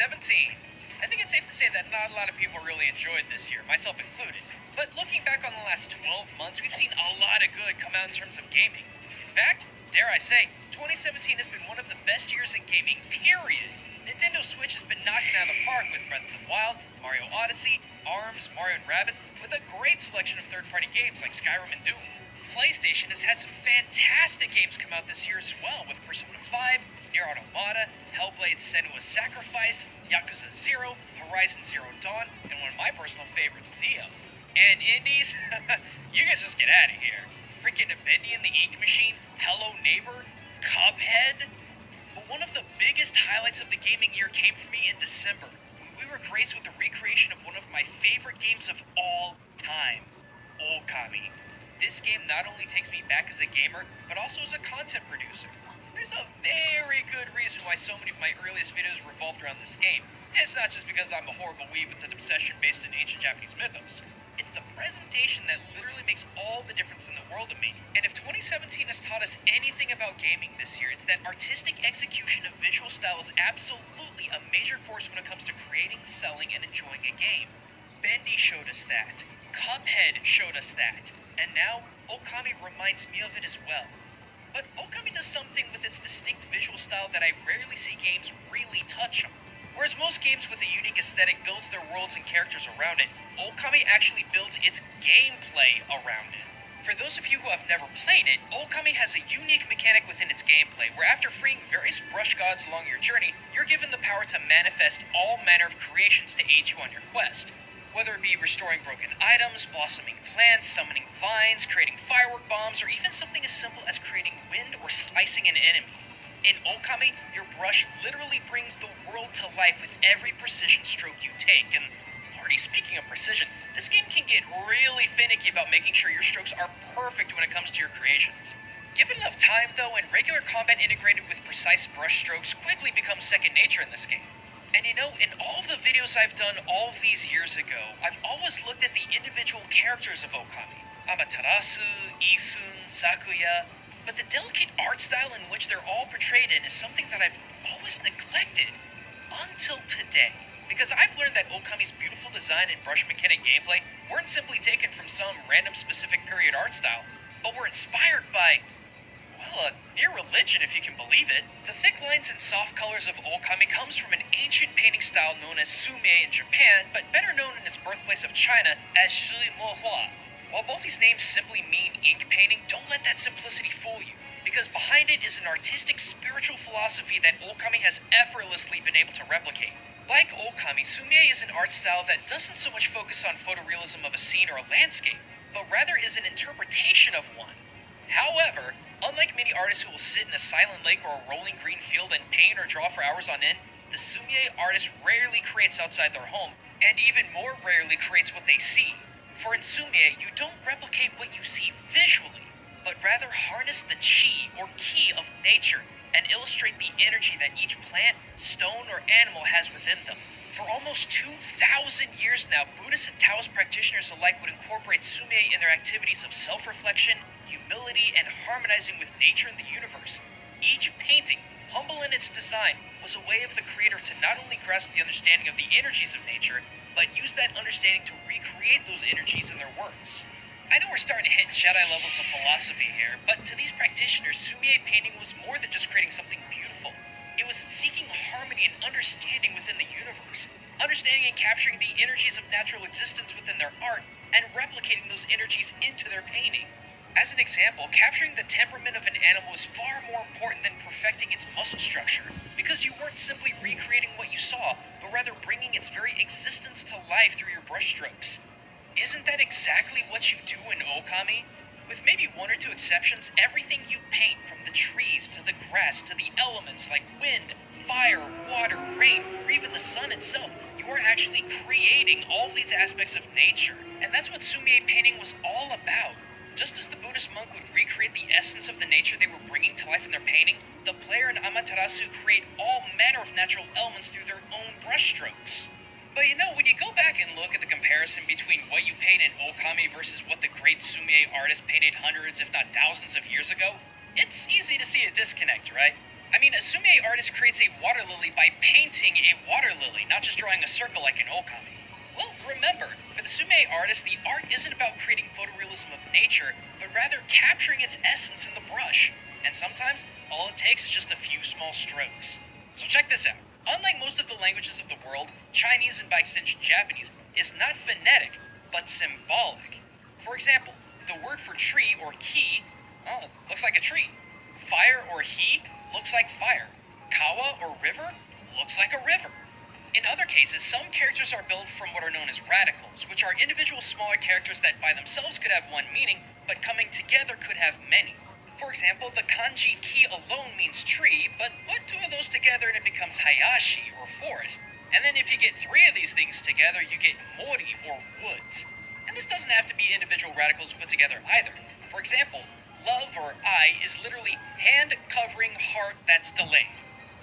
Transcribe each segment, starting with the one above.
2017. I think it's safe to say that not a lot of people really enjoyed this year, myself included. But looking back on the last 12 months, we've seen a lot of good come out in terms of gaming. In fact, dare I say, 2017 has been one of the best years in gaming, period. Nintendo Switch has been knocking out of the park with Breath of the Wild, Mario Odyssey, ARMS, Mario & Rabbids, with a great selection of third-party games like Skyrim and Doom. PlayStation has had some fantastic games come out this year as well, with Persona 5, Nier Automata, Hellblade: Senua's Sacrifice, Yakuza 0, Horizon Zero Dawn, and one of my personal favorites, Neo. And indies? You can just get out of here. Freaking Bendy and the Ink Machine, Hello Neighbor, Cuphead. But one of the biggest highlights of the gaming year came for me in December, when we were graced with the recreation of one of my favorite games of all time, Okami. This game not only takes me back as a gamer, but also as a content producer. There's a very good reason why so many of my earliest videos revolved around this game. And it's not just because I'm a horrible weeb with an obsession based in ancient Japanese mythos. It's the presentation that literally makes all the difference in the world to me. And if 2017 has taught us anything about gaming this year, it's that artistic execution of visual style is absolutely a major force when it comes to creating, selling, and enjoying a game. Bendy showed us that. Cuphead showed us that. And now, Okami reminds me of it as well. But Okami does something with its distinct visual style that I rarely see games really touch on. Whereas most games with a unique aesthetic builds their worlds and characters around it, Okami actually builds its gameplay around it. For those of you who have never played it, Okami has a unique mechanic within its gameplay, where after freeing various brush gods along your journey, you're given the power to manifest all manner of creations to aid you on your quest. Whether it be restoring broken items, blossoming plants, summoning vines, creating firework bombs, or even something as simple as creating wind or slicing an enemy. In Okami, your brush literally brings the world to life with every precision stroke you take, and already speaking of precision, this game can get really finicky about making sure your strokes are perfect when it comes to your creations. Given enough time though, and regular combat integrated with precise brush strokes quickly becomes second nature in this game. And you know, in all the videos I've done all of these years ago, I've always looked at the individual characters of Okami. Amaterasu, Isun, Sakuya. But the delicate art style in which they're all portrayed in is something that I've always neglected. Until today. Because I've learned that Okami's beautiful design and brush mechanic gameplay weren't simply taken from some random specific period art style, but were inspired by, well, a near religion if you can believe it. The thick lines and soft colors of Okami comes from an ancient painting style known as Sumie in Japan, but better known in its birthplace of China as Shi Mo Hua. While both these names simply mean ink painting, don't let that simplicity fool you, because behind it is an artistic spiritual philosophy that Okami has effortlessly been able to replicate. Like Okami, Sumie is an art style that doesn't so much focus on photorealism of a scene or a landscape, but rather is an interpretation of one. However, unlike many artists who will sit in a silent lake or a rolling green field and paint or draw for hours on end, the Sumie artist rarely creates outside their home, and even more rarely creates what they see. For in Sumie, you don't replicate what you see visually, but rather harness the chi, or ki, of nature, and illustrate the energy that each plant, stone, or animal has within them. For almost 2,000 years now, Buddhist and Taoist practitioners alike would incorporate Sumie in their activities of self-reflection, humility, and harmonizing with nature and the universe. Each painting, humble in its design, was a way of the creator to not only grasp the understanding of the energies of nature, but use that understanding to recreate those energies in their works. I know we're starting to hit Jedi levels of philosophy here, but to these practitioners, Sumie painting was more than just creating something beautiful. It was seeking harmony and understanding within the universe, understanding and capturing the energies of natural existence within their art, and replicating those energies into their painting. As an example, capturing the temperament of an animal is far more important than perfecting its muscle structure, because you weren't simply recreating what you saw, but rather bringing its very existence to life through your brushstrokes. Isn't that exactly what you do in Okami? With maybe one or two exceptions, everything you paint, from the trees to the grass to the elements like wind, fire, water, rain, or even the sun itself, you are actually creating all of these aspects of nature. And that's what Sumie painting was all about. Just as the Buddhist monk would recreate the essence of the nature they were bringing to life in their painting, the player and Amaterasu create all manner of natural elements through their own brushstrokes. But you know, when you go back and look at the comparison between what you paint in Okami versus what the great Sumie artist painted hundreds if not thousands of years ago, it's easy to see a disconnect, right? I mean, a Sume artist creates a water lily by painting a water lily, not just drawing a circle like in Okami. Well, remember, for the Sume artist, the art isn't about creating photorealism of nature, but rather capturing its essence in the brush. And sometimes, all it takes is just a few small strokes. So check this out. Unlike most of the languages of the world, Chinese and by extension Japanese is not phonetic, but symbolic. For example, the word for tree or ki, oh, looks like a tree. Fire or he looks like fire. Kawa or river looks like a river. In other cases, some characters are built from what are known as radicals, which are individual smaller characters that by themselves could have one meaning, but coming together could have many. For example, the kanji ki alone means tree, but put two of those together and it becomes hayashi or forest. And then if you get three of these things together, you get mori or woods. And this doesn't have to be individual radicals put together either. For example, love or I is literally hand covering heart that's delayed.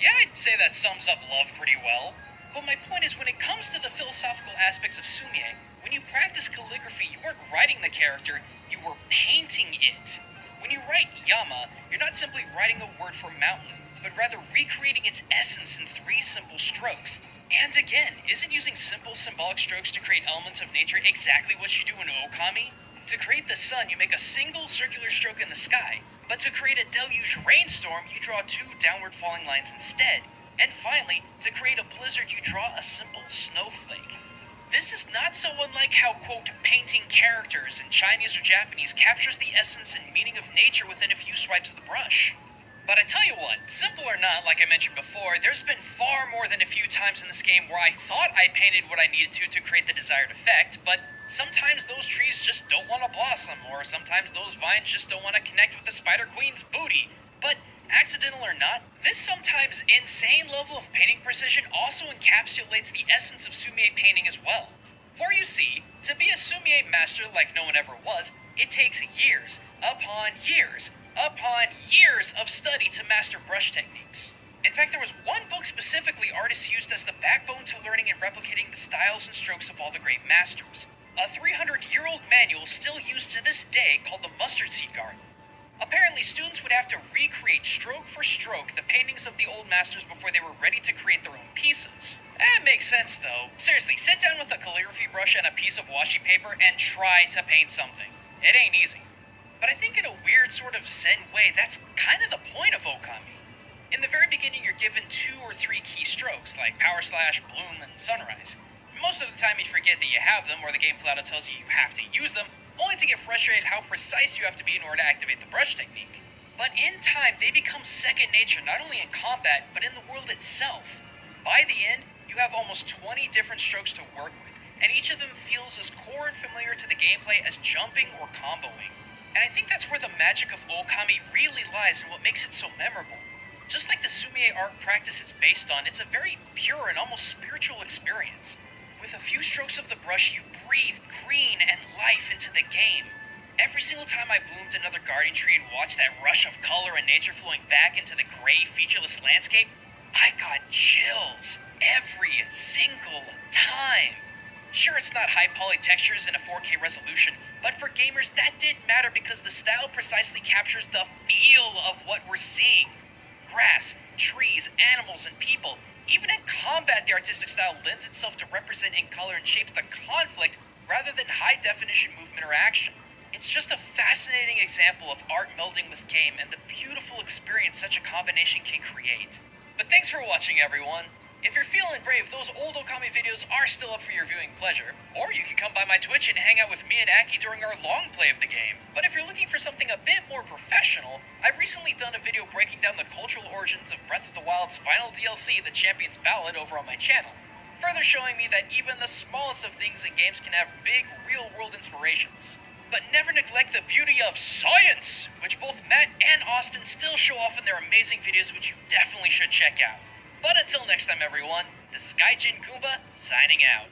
Yeah, I'd say that sums up love pretty well. But my point is, when it comes to the philosophical aspects of Sumie, when you practice calligraphy, you weren't writing the character, you were painting it. When you write Yama, you're not simply writing a word for mountain, but rather recreating its essence in 3 simple strokes. And again, isn't using simple symbolic strokes to create elements of nature exactly what you do in Okami? To create the sun, you make a single circular stroke in the sky, but to create a deluge rainstorm, you draw 2 downward falling lines instead. And finally, to create a blizzard, you draw a simple snowflake. This is not so unlike how, quote, painting characters in Chinese or Japanese captures the essence and meaning of nature within a few swipes of the brush. But I tell you what, simple or not, like I mentioned before, there's been far more than a few times in this game where I thought I painted what I needed to create the desired effect, but sometimes those trees just don't want to blossom, or sometimes those vines just don't want to connect with the Spider Queen's booty. But accidental or not, this sometimes insane level of painting precision also encapsulates the essence of sumie painting as well. For you see, to be a sumie master like no one ever was, it takes years upon years upon years of study to master brush techniques. In fact, there was one book specifically artists used as the backbone to learning and replicating the styles and strokes of all the great masters. A 300-year-old manual still used to this day called the Mustard Seed Garden. Apparently, students would have to recreate stroke for stroke the paintings of the old masters before they were ready to create their own pieces. That makes sense, though. Seriously, sit down with a calligraphy brush and a piece of washi paper and try to paint something. It ain't easy. But I think in a weird sort of zen way, that's kind of the point of Okami. In the very beginning, you're given 2 or 3 key strokes, like power slash, bloom, and sunrise. Most of the time you forget that you have them, or the game flat out tells you you have to use them, only to get frustrated how precise you have to be in order to activate the brush technique. But in time, they become second nature, not only in combat, but in the world itself. By the end, you have almost 20 different strokes to work with, and each of them feels as core and familiar to the gameplay as jumping or comboing. And I think that's where the magic of Okami really lies and what makes it so memorable. Just like the sumie art practice it's based on, it's a very pure and almost spiritual experience. With a few strokes of the brush, you breathe green and life into the game. Every single time I bloomed another guardian tree and watched that rush of color and nature flowing back into the gray, featureless landscape, I got chills every single time. Sure, it's not high poly textures and a 4K resolution, but for gamers that didn't matter because the style precisely captures the feel of what we're seeing. Grass, trees, animals, and people. Even in combat, the artistic style lends itself to represent in color and shapes the conflict rather than high-definition movement or action. It's just a fascinating example of art melding with game and the beautiful experience such a combination can create. But thanks for watching, everyone. If you're feeling brave, those old Okami videos are still up for your viewing pleasure, or you can come by my Twitch and hang out with me and Aki during our long play of the game. But if you're looking for something a bit more professional, I've recently done a video breaking down the cultural origins of Breath of the Wild's final DLC, The Champion's Ballad, over on my channel, further showing me that even the smallest of things in games can have big, real-world inspirations. But never neglect the beauty of science, which both Matt and Austin still show off in their amazing videos, which you definitely should check out. But until next time, everyone, this is Gaijin Goomba, signing out.